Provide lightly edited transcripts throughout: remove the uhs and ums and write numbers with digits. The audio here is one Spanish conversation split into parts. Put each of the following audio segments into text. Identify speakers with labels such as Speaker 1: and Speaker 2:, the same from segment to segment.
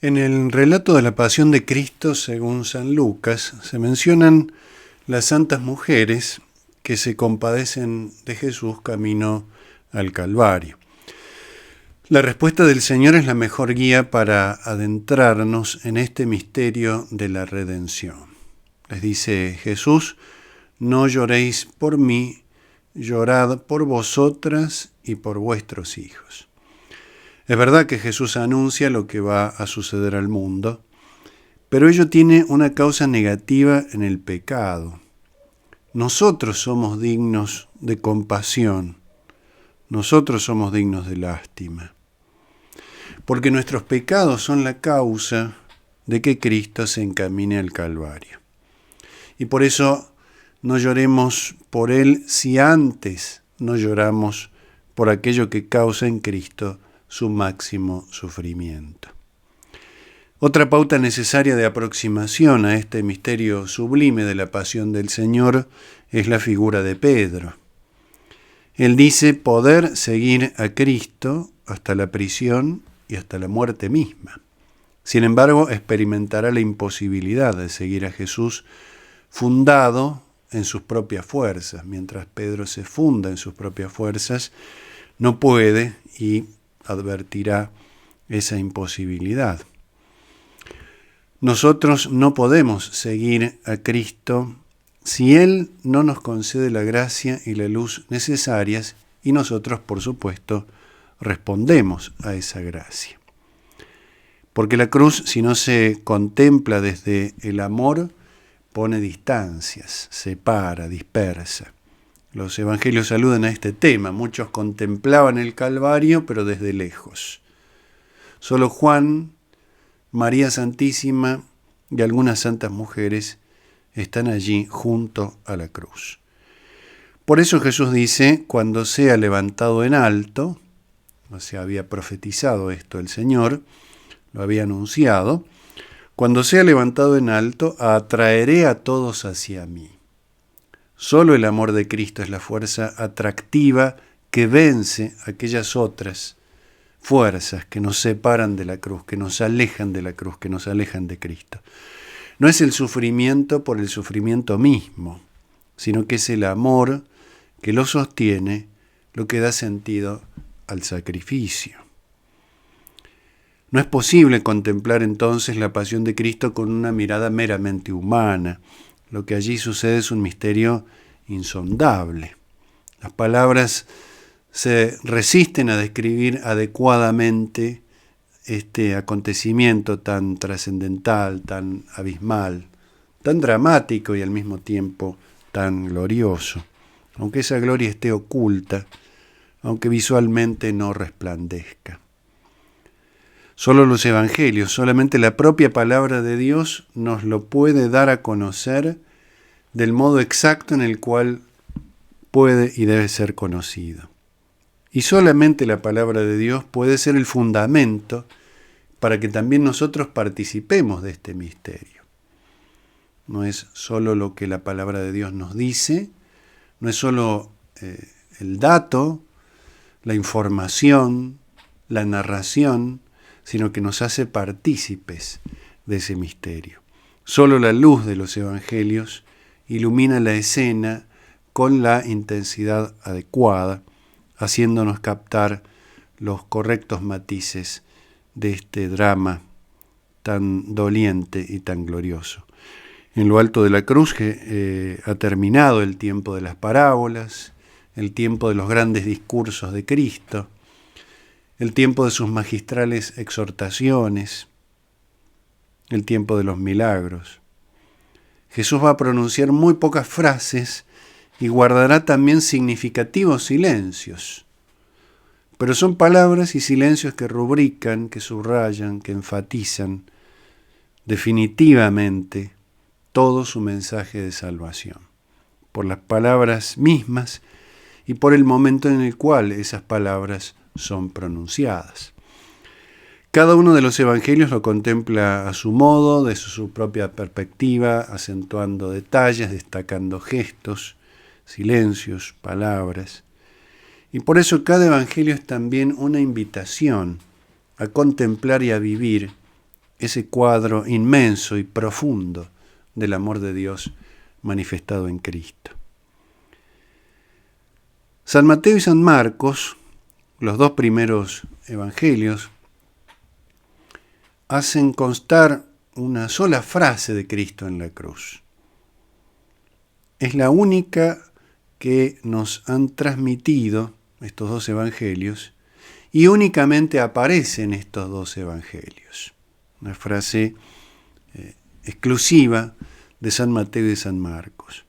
Speaker 1: En el relato de la Pasión de Cristo según San Lucas se mencionan las santas mujeres que se compadecen de Jesús camino al Calvario. La respuesta del Señor es la mejor guía para adentrarnos en este misterio de la redención. Les dice Jesús: no lloréis por mí, llorad por vosotras y por vuestros hijos. Es verdad que Jesús anuncia lo que va a suceder al mundo, pero ello tiene una causa negativa en el pecado. Nosotros somos dignos de compasión, nosotros somos dignos de lástima, porque nuestros pecados son la causa de que Cristo se encamine al Calvario. Y por eso no lloremos por Él si antes no lloramos por aquello que causa en Cristo su máximo sufrimiento. Otra pauta necesaria de aproximación a este misterio sublime de la pasión del Señor es la figura de Pedro. Él dice poder seguir a Cristo hasta la prisión y hasta la muerte misma. Sin embargo, experimentará la imposibilidad de seguir a Jesús fundado en sus propias fuerzas. Mientras Pedro se funda en sus propias fuerzas, no puede y advertirá esa imposibilidad. Nosotros no podemos seguir a Cristo si Él no nos concede la gracia y la luz necesarias y nosotros, por supuesto, respondemos a esa gracia. Porque la cruz, si no se contempla desde el amor, pone distancias, separa, dispersa. Los evangelios aludan a este tema. Muchos contemplaban el Calvario, pero desde lejos. Solo Juan, María Santísima y algunas santas mujeres están allí junto a la cruz. Por eso Jesús dice: cuando sea levantado en alto, o sea, había profetizado esto el Señor, lo había anunciado, cuando sea levantado en alto, atraeré a todos hacia mí. Solo el amor de Cristo es la fuerza atractiva que vence aquellas otras fuerzas que nos separan de la cruz, que nos alejan de la cruz, que nos alejan de Cristo. No es el sufrimiento por el sufrimiento mismo, sino que es el amor que lo sostiene, lo que da sentido al sacrificio. No es posible contemplar entonces la pasión de Cristo con una mirada meramente humana. Lo que allí sucede es un misterio insondable. Las palabras se resisten a describir adecuadamente este acontecimiento tan trascendental, tan abismal, tan dramático y al mismo tiempo tan glorioso, aunque esa gloria esté oculta, aunque visualmente no resplandezca. Solo los evangelios, solamente la propia palabra de Dios nos lo puede dar a conocer del modo exacto en el cual puede y debe ser conocido. Y solamente la palabra de Dios puede ser el fundamento para que también nosotros participemos de este misterio. No es solo lo que la palabra de Dios nos dice, no es solo el dato, la información, la narración, sino que nos hace partícipes de ese misterio. Solo la luz de los evangelios ilumina la escena con la intensidad adecuada, haciéndonos captar los correctos matices de este drama tan doliente y tan glorioso. En lo alto de la cruz ha terminado el tiempo de las parábolas, el tiempo de los grandes discursos de Cristo, el tiempo de sus magistrales exhortaciones, el tiempo de los milagros. Jesús va a pronunciar muy pocas frases y guardará también significativos silencios. Pero son palabras y silencios que rubrican, que subrayan, que enfatizan definitivamente todo su mensaje de salvación, por las palabras mismas y por el momento en el cual esas palabras son pronunciadas. Cada uno de los evangelios lo contempla a su modo, desde su propia perspectiva, acentuando detalles, destacando gestos, silencios, palabras. Y por eso cada evangelio es también una invitación a contemplar y a vivir ese cuadro inmenso y profundo del amor de Dios manifestado en Cristo. San Mateo y San Marcos, los dos primeros evangelios, hacen constar una sola frase de Cristo en la cruz. Es la única que nos han transmitido estos dos evangelios y únicamente aparece en estos dos evangelios. Una frase exclusiva de San Mateo y de San Marcos.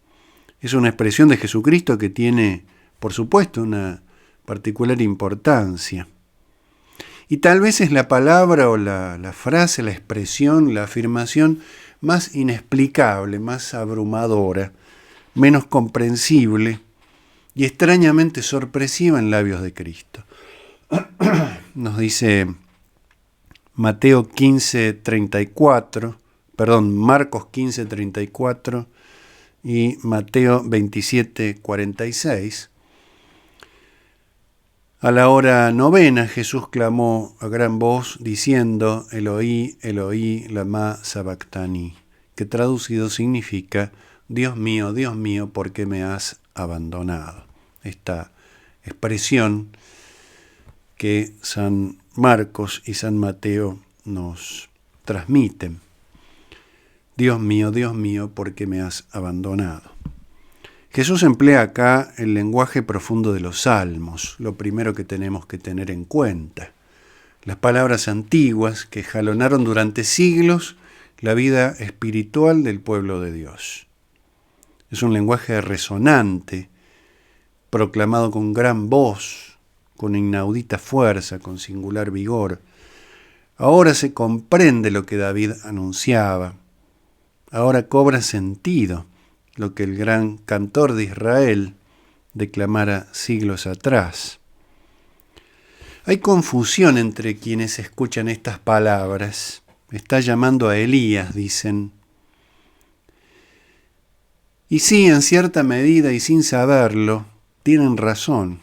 Speaker 1: Es una expresión de Jesucristo que tiene, por supuesto, una particular importancia. Y tal vez es la palabra o la frase, la expresión, la afirmación más inexplicable, más abrumadora, menos comprensible y extrañamente sorpresiva en labios de Cristo. Nos dice Marcos 15:34 y Mateo 27:46. A la hora novena Jesús clamó a gran voz diciendo: Eloí, Eloí, lama sabactani, que traducido significa: Dios mío, ¿por qué me has abandonado? Esta expresión que San Marcos y San Mateo nos transmiten. Dios mío, ¿por qué me has abandonado? Jesús emplea acá el lenguaje profundo de los salmos, lo primero que tenemos que tener en cuenta. Las palabras antiguas que jalonaron durante siglos la vida espiritual del pueblo de Dios. Es un lenguaje resonante, proclamado con gran voz, con inaudita fuerza, con singular vigor. Ahora se comprende lo que David anunciaba. Ahora cobra sentido lo que el gran cantor de Israel declamara siglos atrás. Hay confusión entre quienes escuchan estas palabras. Está llamando a Elías, dicen. Y sí, en cierta medida y sin saberlo, tienen razón,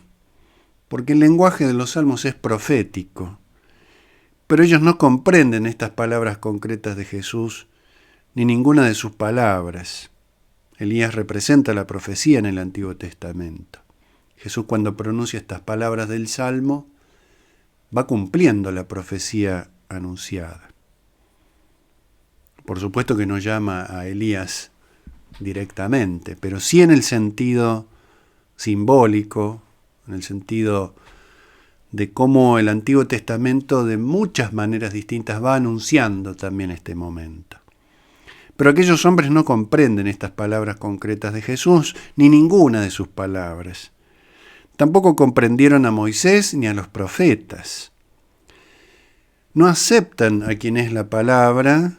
Speaker 1: porque el lenguaje de los salmos es profético. Pero ellos no comprenden estas palabras concretas de Jesús, ni ninguna de sus palabras. Elías representa la profecía en el Antiguo Testamento. Jesús, cuando pronuncia estas palabras del Salmo, va cumpliendo la profecía anunciada. Por supuesto que no llama a Elías directamente, pero sí en el sentido simbólico, en el sentido de cómo el Antiguo Testamento de muchas maneras distintas va anunciando también este momento. Pero aquellos hombres no comprenden estas palabras concretas de Jesús, ni ninguna de sus palabras. Tampoco comprendieron a Moisés ni a los profetas. No aceptan a quien es la palabra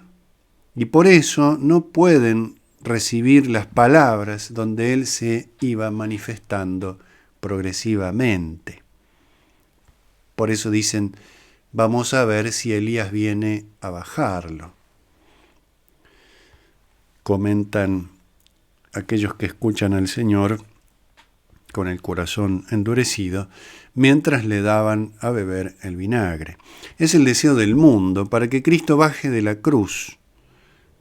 Speaker 1: y por eso no pueden recibir las palabras donde Él se iba manifestando progresivamente. Por eso dicen: vamos a ver si Elías viene a bajarlo. Comentan aquellos que escuchan al Señor con el corazón endurecido, mientras le daban a beber el vinagre. Es el deseo del mundo para que Cristo baje de la cruz,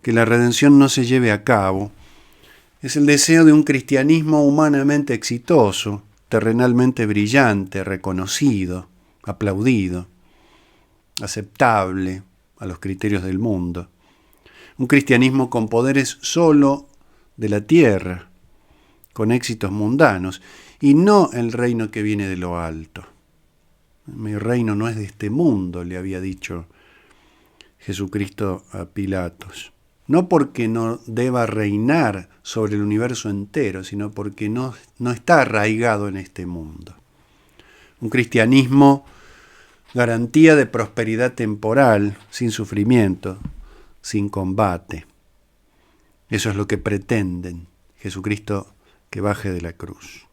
Speaker 1: que la redención no se lleve a cabo. Es el deseo de un cristianismo humanamente exitoso, terrenalmente brillante, reconocido, aplaudido, aceptable a los criterios del mundo. Un cristianismo con poderes solo de la tierra, con éxitos mundanos, y no el reino que viene de lo alto. Mi reino no es de este mundo, le había dicho Jesucristo a Pilatos. No porque no deba reinar sobre el universo entero, sino porque no está arraigado en este mundo. Un cristianismo garantía de prosperidad temporal, sin sufrimiento, sin combate. Eso es lo que pretenden. Jesucristo que baje de la cruz.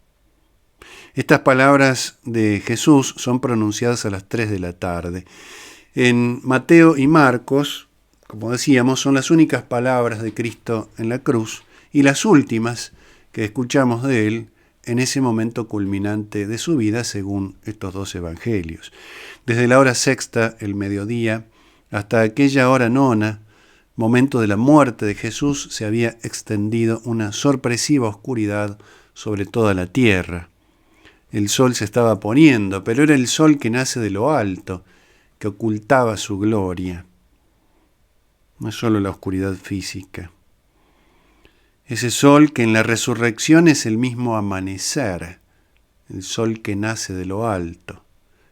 Speaker 1: Estas palabras de Jesús son pronunciadas a las 3 de la tarde. En Mateo y Marcos, como decíamos, son las únicas palabras de Cristo en la cruz y las últimas que escuchamos de Él en ese momento culminante de su vida según estos dos evangelios. Desde la hora sexta, el mediodía, Hasta aquella hora nona, momento de la muerte de Jesús, se había extendido una sorpresiva oscuridad sobre toda la tierra. El sol se estaba poniendo, pero era el sol que nace de lo alto, que ocultaba su gloria. No es solo la oscuridad física. Ese sol que en la resurrección es el mismo amanecer, el sol que nace de lo alto,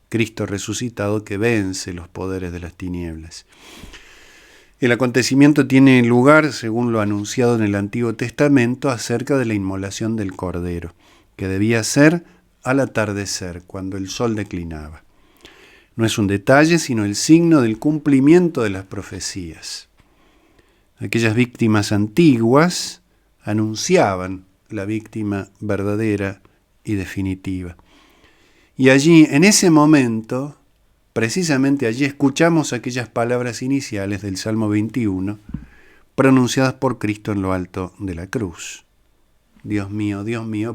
Speaker 1: Cristo resucitado que vence los poderes de las tinieblas. El acontecimiento tiene lugar, según lo anunciado en el Antiguo Testamento, acerca de la inmolación del Cordero, que debía ser al atardecer, cuando el sol declinaba. No es un detalle, sino el signo del cumplimiento de las profecías. Aquellas víctimas antiguas anunciaban la víctima verdadera y definitiva. Y allí, en ese momento, precisamente allí, escuchamos aquellas palabras iniciales del Salmo 21, pronunciadas por Cristo en lo alto de la cruz. Dios mío,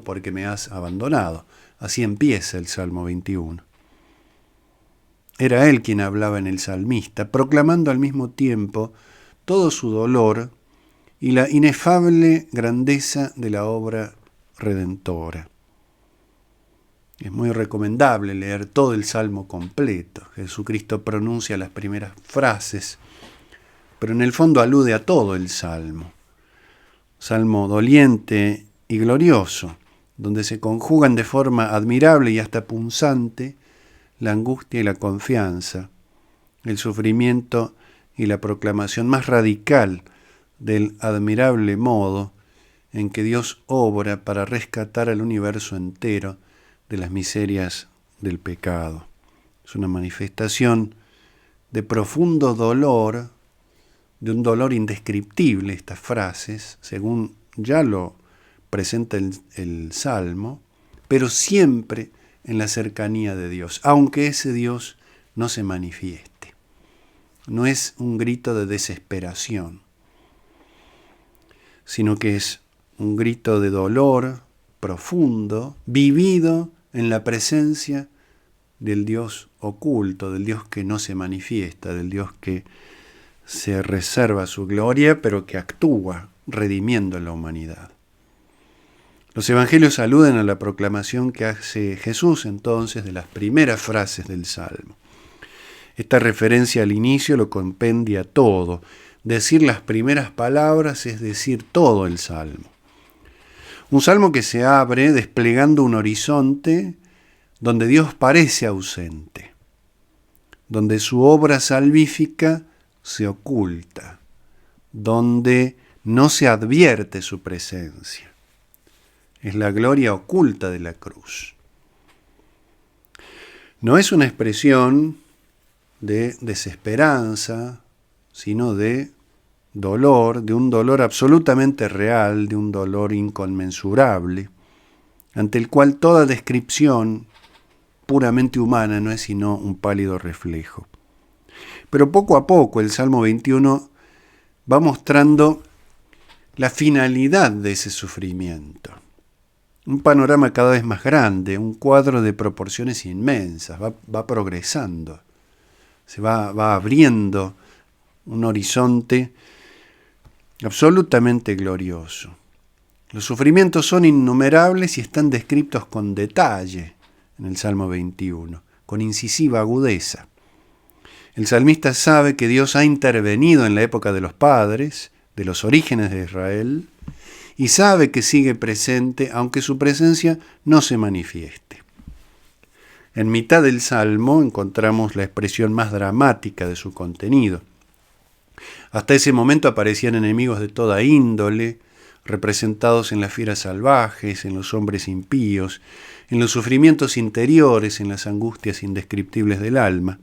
Speaker 1: ¿por qué me has abandonado? Así empieza el Salmo 21. Era él quien hablaba en el salmista, proclamando al mismo tiempo todo su dolor y la inefable grandeza de la obra redentora. Es muy recomendable leer todo el Salmo completo. Jesucristo pronuncia las primeras frases, pero en el fondo alude a todo el Salmo. Salmo doliente y glorioso, donde se conjugan de forma admirable y hasta punzante la angustia y la confianza, el sufrimiento y la proclamación más radical del admirable modo en que Dios obra para rescatar al universo entero de las miserias del pecado. Es una manifestación de profundo dolor, de un dolor indescriptible, estas frases, según ya lo presenta el Salmo, pero siempre en la cercanía de Dios, aunque ese Dios no se manifieste. No es un grito de desesperación, sino que es un grito de dolor profundo, vivido en la presencia del Dios oculto, del Dios que no se manifiesta, del Dios que se reserva su gloria, pero que actúa redimiendo a la humanidad. Los evangelios aluden a la proclamación que hace Jesús entonces de las primeras frases del Salmo. Esta referencia al inicio lo compendia todo. Decir las primeras palabras es decir todo el Salmo. Un Salmo que se abre desplegando un horizonte donde Dios parece ausente, donde su obra salvífica se oculta, donde no se advierte su presencia. Es la gloria oculta de la cruz. No es una expresión de desesperanza, sino de dolor, de un dolor absolutamente real, de un dolor inconmensurable, ante el cual toda descripción puramente humana no es sino un pálido reflejo. Pero poco a poco el Salmo 21 va mostrando la finalidad de ese sufrimiento. Un panorama cada vez más grande, un cuadro de proporciones inmensas, va progresando, se va abriendo un horizonte absolutamente glorioso. Los sufrimientos son innumerables y están descritos con detalle en el Salmo 21, con incisiva agudeza. El salmista sabe que Dios ha intervenido en la época de los padres, de los orígenes de Israel, y sabe que sigue presente, aunque su presencia no se manifieste. En mitad del Salmo encontramos la expresión más dramática de su contenido. Hasta ese momento aparecían enemigos de toda índole, representados en las fieras salvajes, en los hombres impíos, en los sufrimientos interiores, en las angustias indescriptibles del alma.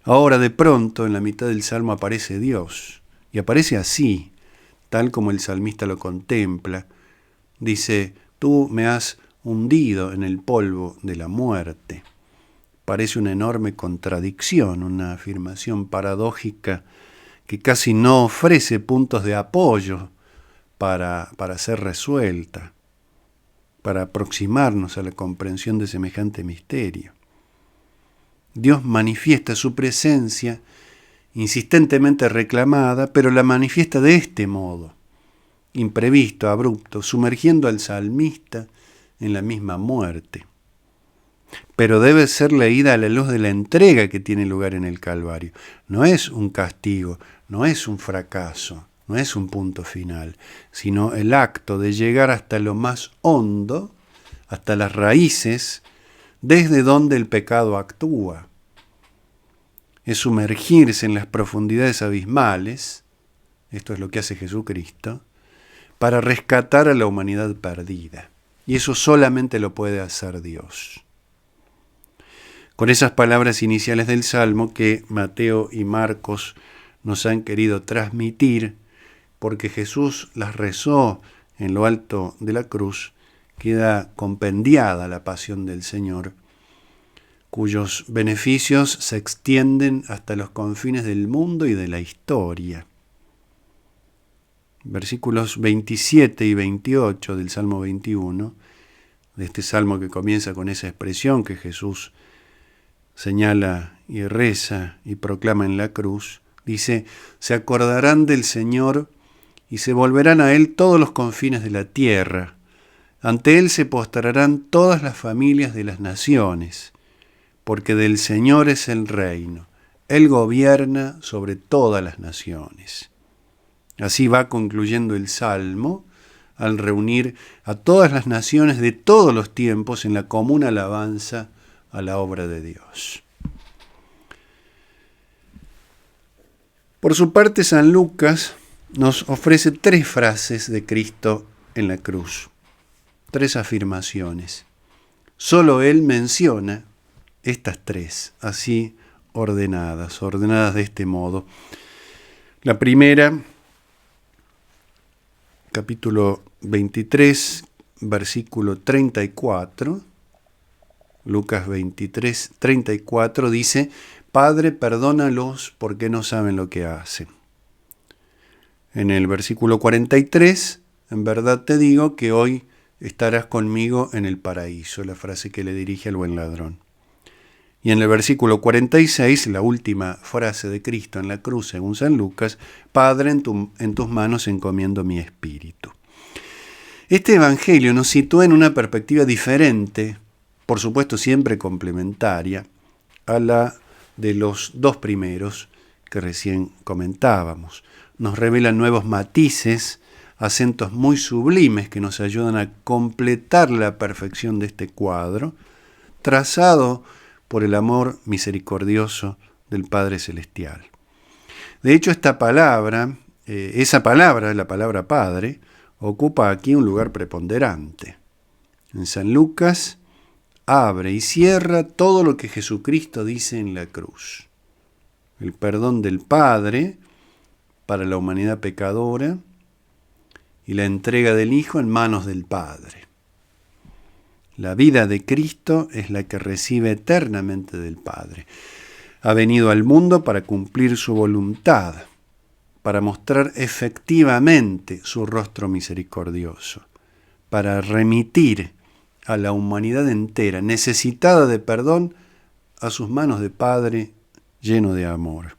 Speaker 1: Ahora, de pronto, en la mitad del Salmo aparece Dios, y aparece así, tal como el salmista lo contempla. Dice, tú me has hundido en el polvo de la muerte. Parece una enorme contradicción, una afirmación paradójica que casi no ofrece puntos de apoyo para ser resuelta, para aproximarnos a la comprensión de semejante misterio. Dios manifiesta su presencia insistentemente reclamada, pero la manifiesta de este modo, imprevisto, abrupto, sumergiendo al salmista en la misma muerte. Pero debe ser leída a la luz de la entrega que tiene lugar en el Calvario. No es un castigo, no es un fracaso, no es un punto final, sino el acto de llegar hasta lo más hondo, hasta las raíces, desde donde el pecado actúa. Es sumergirse en las profundidades abismales, esto es lo que hace Jesucristo, para rescatar a la humanidad perdida. Y eso solamente lo puede hacer Dios. Con esas palabras iniciales del Salmo que Mateo y Marcos nos han querido transmitir, porque Jesús las rezó en lo alto de la cruz, queda compendiada la pasión del Señor, cuyos beneficios se extienden hasta los confines del mundo y de la historia. Versículos 27 y 28 del Salmo 21, de este salmo que comienza con esa expresión que Jesús señala y reza y proclama en la cruz, dice: se acordarán del Señor y se volverán a Él todos los confines de la tierra. Ante Él se postrarán todas las familias de las naciones, porque del Señor es el reino. Él gobierna sobre todas las naciones. Así va concluyendo el Salmo al reunir a todas las naciones de todos los tiempos en la común alabanza a la obra de Dios. Por su parte, San Lucas nos ofrece 3 frases de Cristo en la cruz, 3 afirmaciones. Solo Él menciona estas 3, así ordenadas de este modo. La primera, capítulo 23, versículo 34, Lucas 23, 34 dice: Padre, perdónalos porque no saben lo que hacen. En el versículo 43, en verdad te digo que hoy estarás conmigo en el paraíso, la frase que le dirige al buen ladrón. Y en el versículo 46, la última frase de Cristo en la cruz, según San Lucas: Padre, en tus manos encomiendo mi espíritu. Este evangelio nos sitúa en una perspectiva diferente, por supuesto siempre complementaria, a la de los 2 primeros que recién comentábamos. Nos revelan nuevos matices, acentos muy sublimes que nos ayudan a completar la perfección de este cuadro, trazado por el amor misericordioso del Padre Celestial. De hecho, esta palabra, la palabra Padre, ocupa aquí un lugar preponderante. En San Lucas abre y cierra todo lo que Jesucristo dice en la cruz. El perdón del Padre para la humanidad pecadora y la entrega del Hijo en manos del Padre. La vida de Cristo es la que recibe eternamente del Padre. Ha venido al mundo para cumplir su voluntad, para mostrar efectivamente su rostro misericordioso, para remitir a la humanidad entera, necesitada de perdón, a sus manos de Padre lleno de amor.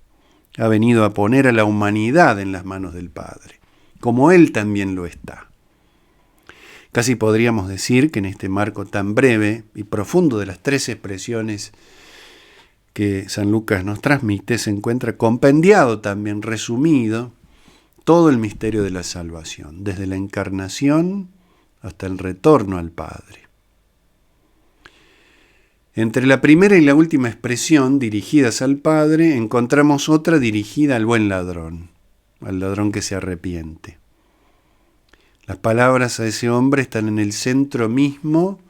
Speaker 1: Ha venido a poner a la humanidad en las manos del Padre, como Él también lo está. Casi podríamos decir que en este marco tan breve y profundo de las 3 expresiones que San Lucas nos transmite, se encuentra compendiado también, resumido, todo el misterio de la salvación, desde la encarnación hasta el retorno al Padre. Entre la primera y la última expresión dirigidas al Padre, encontramos otra dirigida al buen ladrón, al ladrón que se arrepiente. Las palabras a ese hombre están en el centro mismo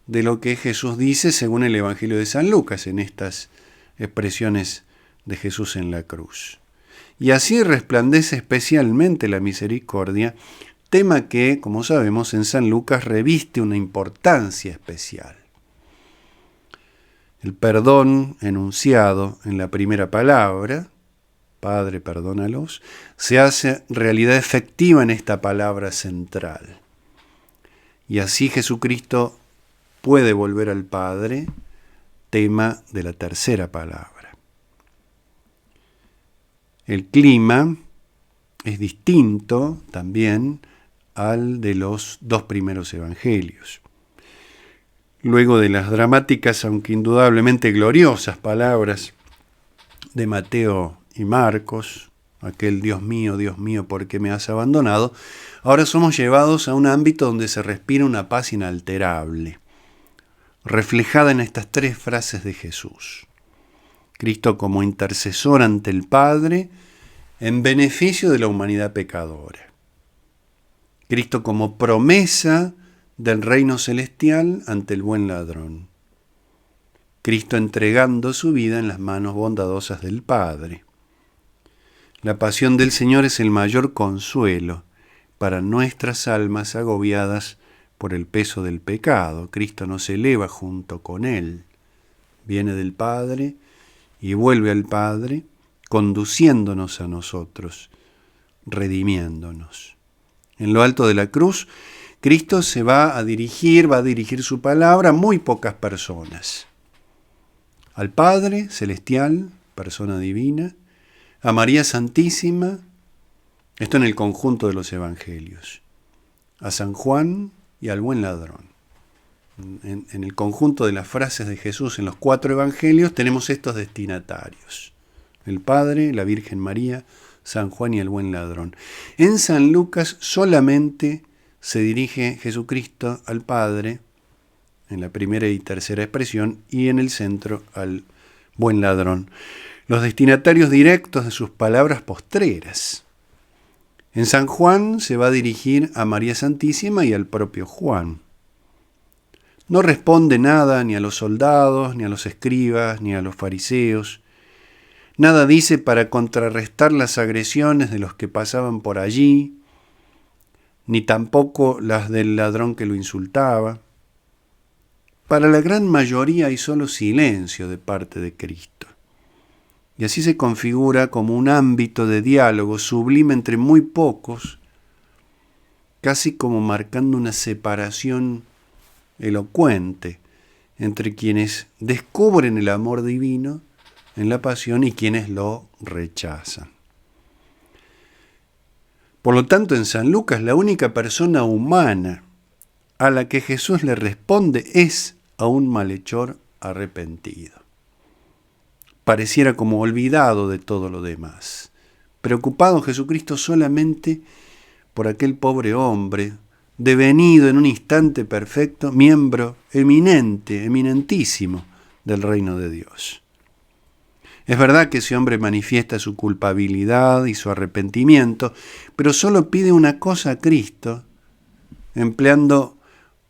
Speaker 1: de lo que Jesús dice según el Evangelio de San Lucas, en estas expresiones de Jesús en la cruz. Y así resplandece especialmente la misericordia, tema que, como sabemos, en San Lucas reviste una importancia especial. El perdón enunciado en la primera palabra, Padre, perdónalos, se hace realidad efectiva en esta palabra central. Y así Jesucristo puede volver al Padre, tema de la tercera palabra. El clima es distinto también al de los dos primeros evangelios. Luego de las dramáticas, aunque indudablemente gloriosas palabras de Mateo y Marcos, aquel Dios mío, ¿por qué me has abandonado?, ahora somos llevados a un ámbito donde se respira una paz inalterable, reflejada en estas tres frases de Jesús. Cristo como intercesor ante el Padre en beneficio de la humanidad pecadora. Cristo como promesa del reino celestial ante el buen ladrón. Cristo entregando su vida en las manos bondadosas del Padre. La pasión del Señor es el mayor consuelo para nuestras almas agobiadas por el peso del pecado. Cristo nos eleva junto con Él. Viene del Padre y vuelve al Padre, conduciéndonos a nosotros, redimiéndonos. En lo alto de la cruz, Cristo va a dirigir su palabra a muy pocas personas. Al Padre celestial, persona divina, a María Santísima, esto en el conjunto de los evangelios, a San Juan y al buen ladrón. En el conjunto de las frases de Jesús en los 4 evangelios tenemos estos destinatarios: el Padre, la Virgen María, San Juan y el buen ladrón. En San Lucas solamente se dirige Jesucristo al Padre, en la primera y tercera expresión, y en el centro al buen ladrón, los destinatarios directos de sus palabras postreras. En San Juan se va a dirigir a María Santísima y al propio Juan. No responde nada ni a los soldados, ni a los escribas, ni a los fariseos. Nada dice para contrarrestar las agresiones de los que pasaban por allí, ni tampoco las del ladrón que lo insultaba. Para la gran mayoría hay solo silencio de parte de Cristo. Y así se configura como un ámbito de diálogo sublime entre muy pocos, casi como marcando una separación elocuente entre quienes descubren el amor divino en la pasión y quienes lo rechazan. Por lo tanto, en San Lucas, la única persona humana a la que Jesús le responde es a un malhechor arrepentido. Pareciera como olvidado de todo lo demás, preocupado Jesucristo solamente por aquel pobre hombre, devenido en un instante perfecto, miembro eminentísimo del reino de Dios. Es verdad que ese hombre manifiesta su culpabilidad y su arrepentimiento, pero solo pide una cosa a Cristo, empleando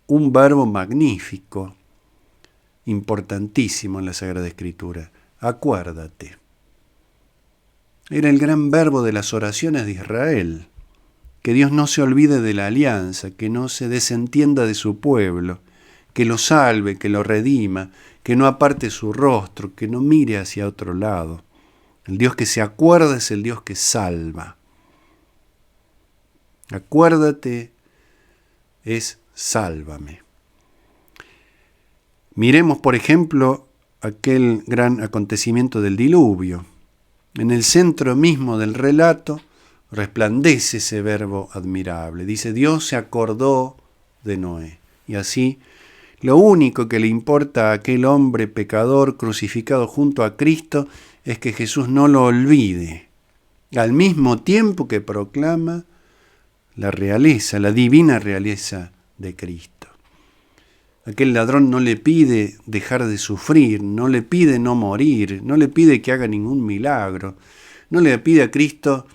Speaker 1: un verbo magnífico, importantísimo en la Sagrada Escritura: acuérdate. Era el gran verbo de las oraciones de Israel. Que Dios no se olvide de la alianza, que no se desentienda de su pueblo, que lo salve, que lo redima, que no aparte su rostro, que no mire hacia otro lado. El Dios que se acuerda es el Dios que salva. Acuérdate es sálvame. Miremos, por ejemplo, aquel gran acontecimiento del diluvio. En el centro mismo del relato resplandece ese verbo admirable. Dice: Dios se acordó de Noé. Y así, lo único que le importa a aquel hombre pecador crucificado junto a Cristo es que Jesús no lo olvide, al mismo tiempo que proclama la realeza, la divina realeza de Cristo. Aquel ladrón no le pide dejar de sufrir, no le pide no morir, no le pide que haga ningún milagro, no le pide a Cristo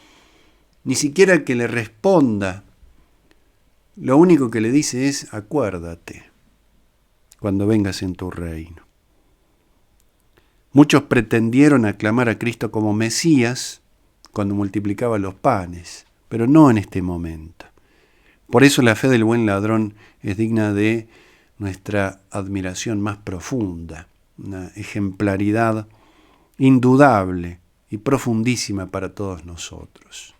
Speaker 1: ni siquiera que le responda. Lo único que le dice es: acuérdate cuando vengas en tu reino. Muchos pretendieron aclamar a Cristo como Mesías cuando multiplicaba los panes, pero no en este momento. Por eso la fe del buen ladrón es digna de nuestra admiración más profunda, una ejemplaridad indudable y profundísima para todos nosotros.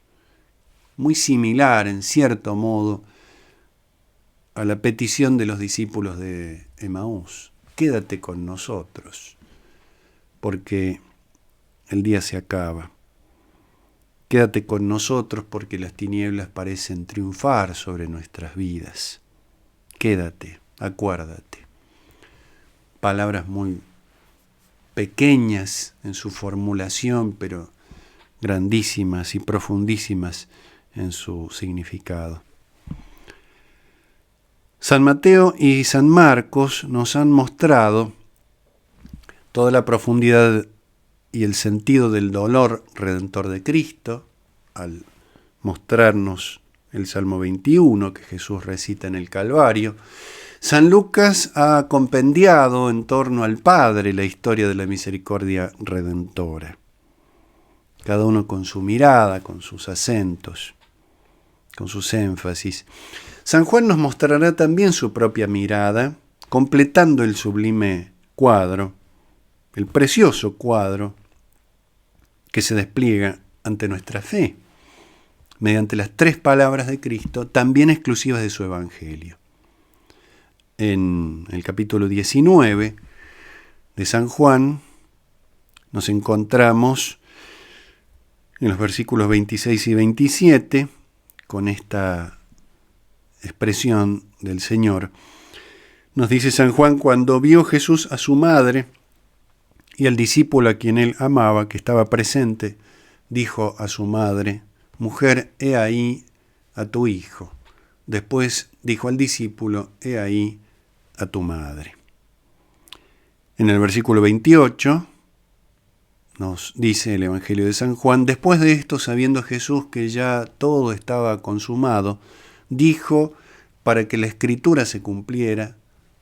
Speaker 1: Muy similar, en cierto modo, a la petición de los discípulos de Emaús: quédate con nosotros, porque el día se acaba. Quédate con nosotros porque las tinieblas parecen triunfar sobre nuestras vidas. Quédate, acuérdate. Palabras muy pequeñas en su formulación, pero grandísimas y profundísimas en su significado. San Mateo y San Marcos nos han mostrado toda la profundidad y el sentido del dolor redentor de Cristo al mostrarnos el Salmo 21 que Jesús recita en el Calvario. San Lucas ha compendiado en torno al Padre la historia de la misericordia redentora, cada uno con su mirada, con sus acentos, con sus énfasis. San Juan nos mostrará también su propia mirada, completando el sublime cuadro, el precioso cuadro que se despliega ante nuestra fe, mediante las 3 palabras de Cristo, también exclusivas de su Evangelio. En el capítulo 19 de San Juan nos encontramos en los versículos 26 y 27 con esta expresión del Señor. Nos dice San Juan: cuando vio Jesús a su madre y al discípulo a quien él amaba, que estaba presente, dijo a su madre: mujer, he ahí a tu hijo. Después dijo al discípulo: he ahí a tu madre. En el versículo 28 nos dice el Evangelio de San Juan: después de esto, sabiendo Jesús que ya todo estaba consumado, dijo, para que la Escritura se cumpliera: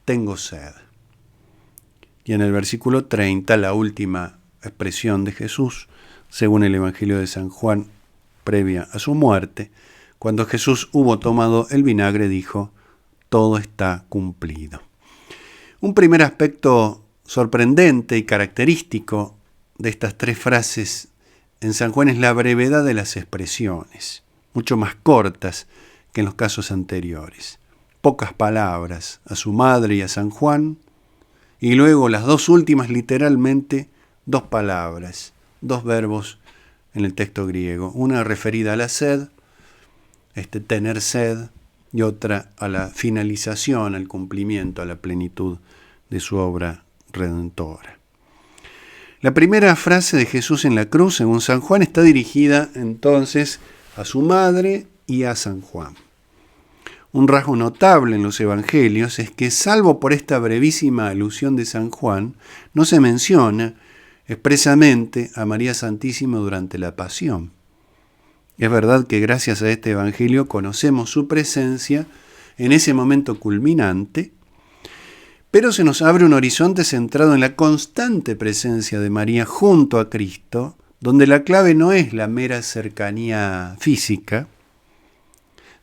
Speaker 1: tengo sed. Y en el versículo 30, la última expresión de Jesús, según el Evangelio de San Juan, previa a su muerte, cuando Jesús hubo tomado el vinagre, dijo: todo está cumplido. Un primer aspecto sorprendente y característico de estas 3 frases en San Juan es la brevedad de las expresiones, mucho más cortas que en los casos anteriores. Pocas palabras a su madre y a San Juan, y luego las 2 últimas literalmente 2 palabras, 2 verbos en el texto griego, una referida a la sed, tener sed, y otra a la finalización, al cumplimiento, a la plenitud de su obra redentora. La primera frase de Jesús en la cruz, según San Juan, está dirigida entonces a su madre y a San Juan. Un rasgo notable en los evangelios es que, salvo por esta brevísima alusión de San Juan, no se menciona expresamente a María Santísima durante la pasión. Es verdad que gracias a este evangelio conocemos su presencia en ese momento culminante, pero se nos abre un horizonte centrado en la constante presencia de María junto a Cristo, donde la clave no es la mera cercanía física,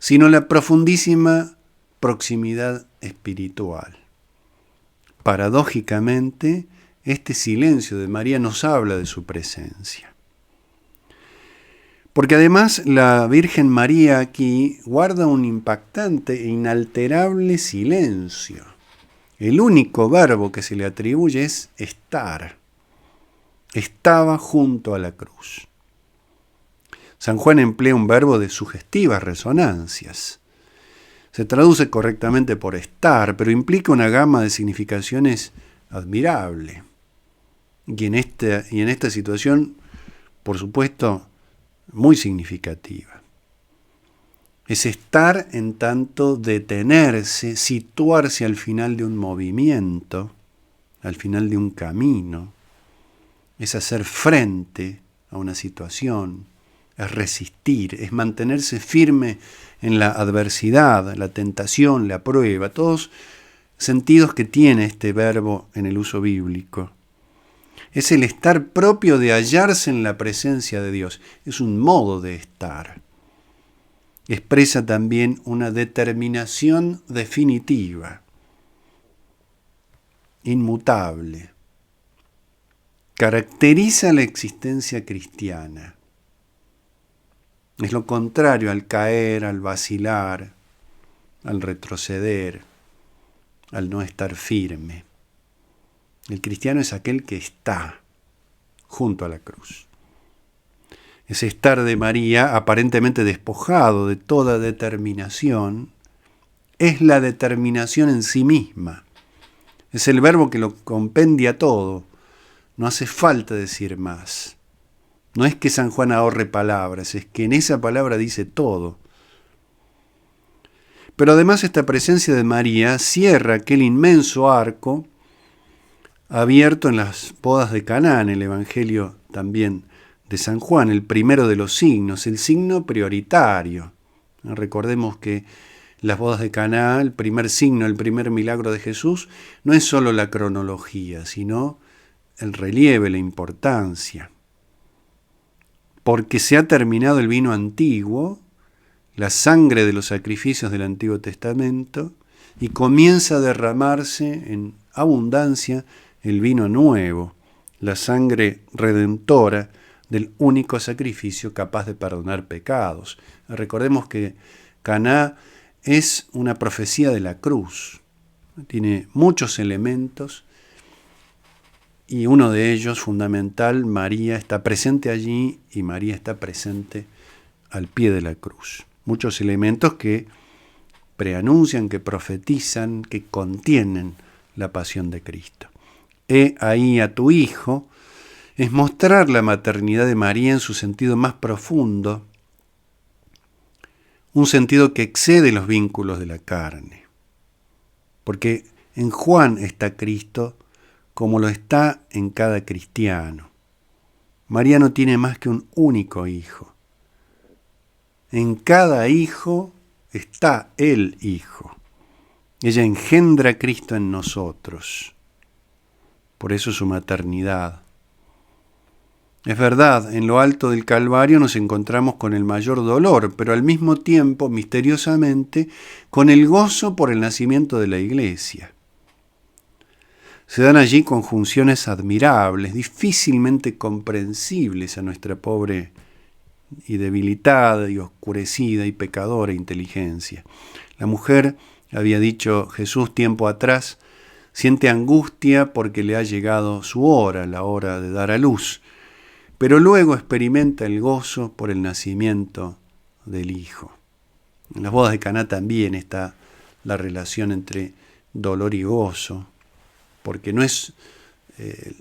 Speaker 1: sino la profundísima proximidad espiritual. Paradójicamente, este silencio de María nos habla de su presencia. Porque además la Virgen María aquí guarda un impactante e inalterable silencio. El único verbo que se le atribuye es estar. Estaba junto a la cruz. San Juan emplea un verbo de sugestivas resonancias. Se traduce correctamente por estar, pero implica una gama de significaciones admirable. Y en esta situación, por supuesto, muy significativa. Es estar en tanto detenerse, situarse al final de un movimiento, al final de un camino. Es hacer frente a una situación, es resistir, es mantenerse firme en la adversidad, la tentación, la prueba, todos sentidos que tiene este verbo en el uso bíblico. Es el estar propio de hallarse en la presencia de Dios. Es un modo de estar. Expresa también una determinación definitiva, inmutable. Caracteriza la existencia cristiana. Es lo contrario al caer, al vacilar, al retroceder, al no estar firme. El cristiano es aquel que está junto a la cruz. ese estar de María, aparentemente despojado de toda determinación, es la determinación en sí misma. Es el verbo que lo compendia todo. No hace falta decir más. No es que San Juan ahorre palabras, es que en esa palabra dice todo. Pero además esta presencia de María cierra aquel inmenso arco abierto en las bodas de Caná, en el Evangelio también de San Juan, el primero de los signos, el signo prioritario. Recordemos que las bodas de Caná, el primer signo, el primer milagro de Jesús, no es solo la cronología, sino el relieve, la importancia. Porque se ha terminado el vino antiguo, la sangre de los sacrificios del Antiguo Testamento, y comienza a derramarse en abundancia el vino nuevo, la sangre redentora del único sacrificio capaz de perdonar pecados. Recordemos que Caná es una profecía de la cruz. Tiene muchos elementos y uno de ellos, fundamental, María está presente allí y María está presente al pie de la cruz. Muchos elementos que preanuncian, que profetizan, que contienen la pasión de Cristo. He ahí a tu Hijo es mostrar la maternidad de María en su sentido más profundo, un sentido que excede los vínculos de la carne. Porque en Juan está Cristo como lo está en cada cristiano. María no tiene más que un único hijo. En cada hijo está el Hijo. Ella engendra a Cristo en nosotros. Por eso su maternidad. Es verdad, en lo alto del Calvario nos encontramos con el mayor dolor, pero al mismo tiempo, misteriosamente, con el gozo por el nacimiento de la Iglesia. Se dan allí conjunciones admirables, difícilmente comprensibles a nuestra pobre y debilitada y oscurecida y pecadora inteligencia. La mujer, había dicho Jesús tiempo atrás, siente angustia porque le ha llegado su hora, la hora de dar a luz, pero luego experimenta el gozo por el nacimiento del Hijo. En las bodas de Caná también está la relación entre dolor y gozo, porque no es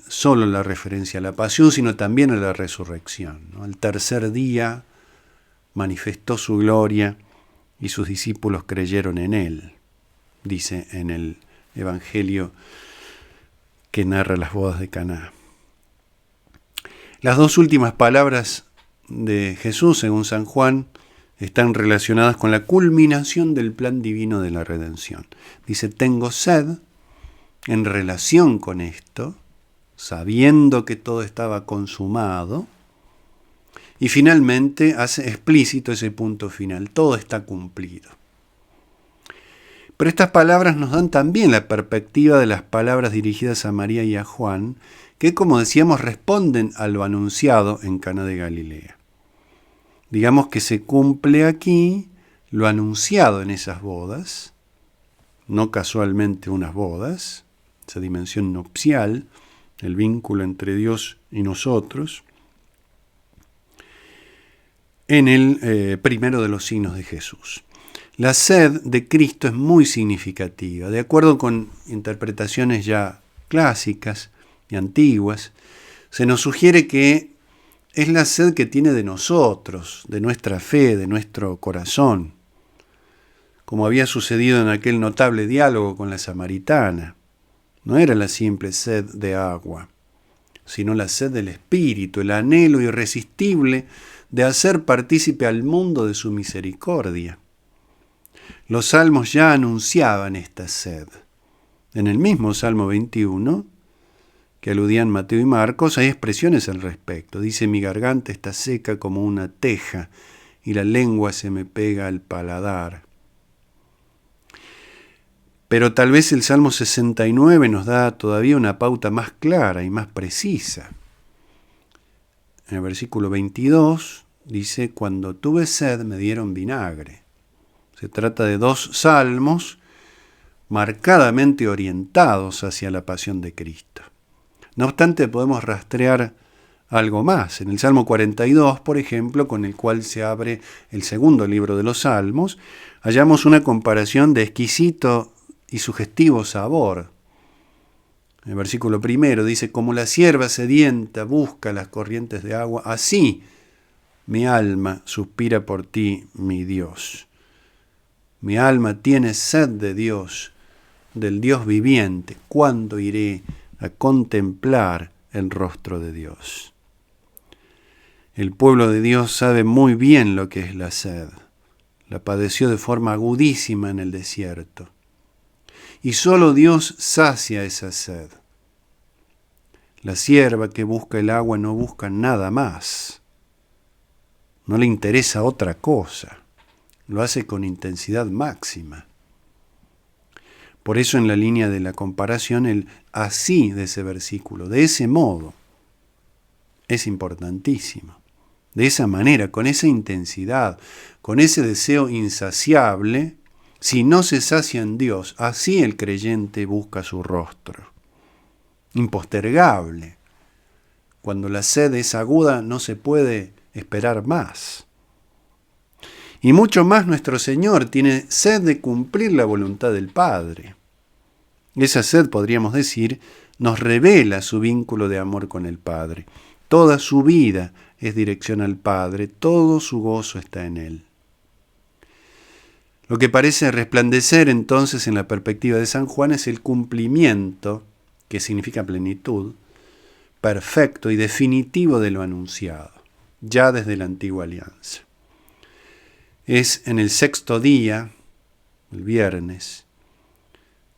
Speaker 1: solo la referencia a la pasión, sino también a la resurrección, ¿no? El tercer día manifestó su gloria y sus discípulos creyeron en él, dice en el Evangelio que narra las bodas de Caná. Las dos últimas palabras de Jesús, según San Juan, están relacionadas con la culminación del plan divino de la redención. Dice, tengo sed, en relación con esto, sabiendo que todo estaba consumado, y finalmente hace explícito ese punto final, todo está cumplido. Pero estas palabras nos dan también la perspectiva de las palabras dirigidas a María y a Juan, que, como decíamos, responden a lo anunciado en Caná de Galilea. Digamos que se cumple aquí lo anunciado en esas bodas, no casualmente unas bodas, esa dimensión nupcial, el vínculo entre Dios y nosotros, en el primero de los signos de Jesús. La sed de Cristo es muy significativa. De acuerdo con interpretaciones ya clásicas y antiguas, se nos sugiere que es la sed que tiene de nosotros, de nuestra fe, de nuestro corazón, como había sucedido en aquel notable diálogo con la samaritana. No era la simple sed de agua, sino la sed del Espíritu, el anhelo irresistible de hacer partícipe al mundo de su misericordia. Los salmos ya anunciaban esta sed. En el mismo Salmo 21, que aludían Mateo y Marcos, hay expresiones al respecto. Dice, mi garganta está seca como una teja y la lengua se me pega al paladar. Pero tal vez el Salmo 69 nos da todavía una pauta más clara y más precisa. En el versículo 22 dice, cuando tuve sed me dieron vinagre. Se trata de dos salmos marcadamente orientados hacia la pasión de Cristo. No obstante, podemos rastrear algo más. En el Salmo 42, por ejemplo, con el cual se abre el segundo libro de los Salmos, hallamos una comparación de exquisito y sugestivo sabor. En el versículo 1 dice: como la cierva sedienta busca las corrientes de agua, así mi alma suspira por ti, mi Dios. Mi alma tiene sed de Dios, del Dios viviente. ¿Cuándo iré a contemplar el rostro de Dios? El pueblo de Dios sabe muy bien lo que es la sed. La padeció de forma agudísima en el desierto. Y solo Dios sacia esa sed. La cierva que busca el agua no busca nada más. No le interesa otra cosa. Lo hace con intensidad máxima. Por eso en la línea de la comparación, el así de ese versículo, de ese modo, es importantísimo. De esa manera, con esa intensidad, con ese deseo insaciable, si no se sacia en Dios, así el creyente busca su rostro. Impostergable. Cuando la sed es aguda, no se puede esperar más. Y mucho más nuestro Señor tiene sed de cumplir la voluntad del Padre. Esa sed, podríamos decir, nos revela su vínculo de amor con el Padre. Toda su vida es dirección al Padre, todo su gozo está en Él. Lo que parece resplandecer entonces en la perspectiva de San Juan es el cumplimiento, que significa plenitud, perfecto y definitivo de lo anunciado, ya desde la antigua alianza. Es en el sexto día, el viernes,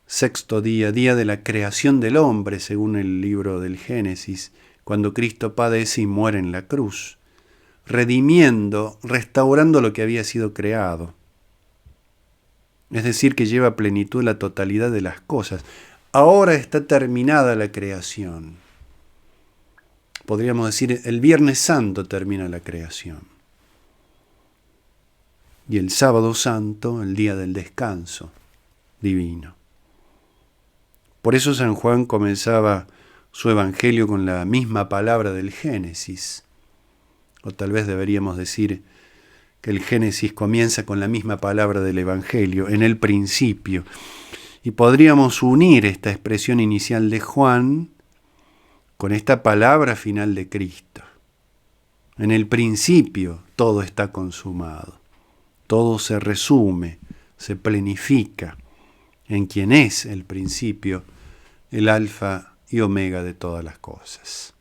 Speaker 1: sexto día, día de la creación del hombre, según el libro del Génesis, cuando Cristo padece y muere en la cruz, redimiendo, restaurando lo que había sido creado. Es decir, que lleva a plenitud la totalidad de las cosas. Ahora está terminada la creación. Podríamos decir, el Viernes Santo termina la creación. Y el Sábado Santo, el día del descanso divino. Por eso San Juan comenzaba su evangelio con la misma palabra del Génesis. O tal vez deberíamos decir que el Génesis comienza con la misma palabra del Evangelio, en el principio. Y podríamos unir esta expresión inicial de Juan con esta palabra final de Cristo. En el principio todo está consumado. Todo se resume, se plenifica en quien es el principio, el alfa y omega de todas las cosas.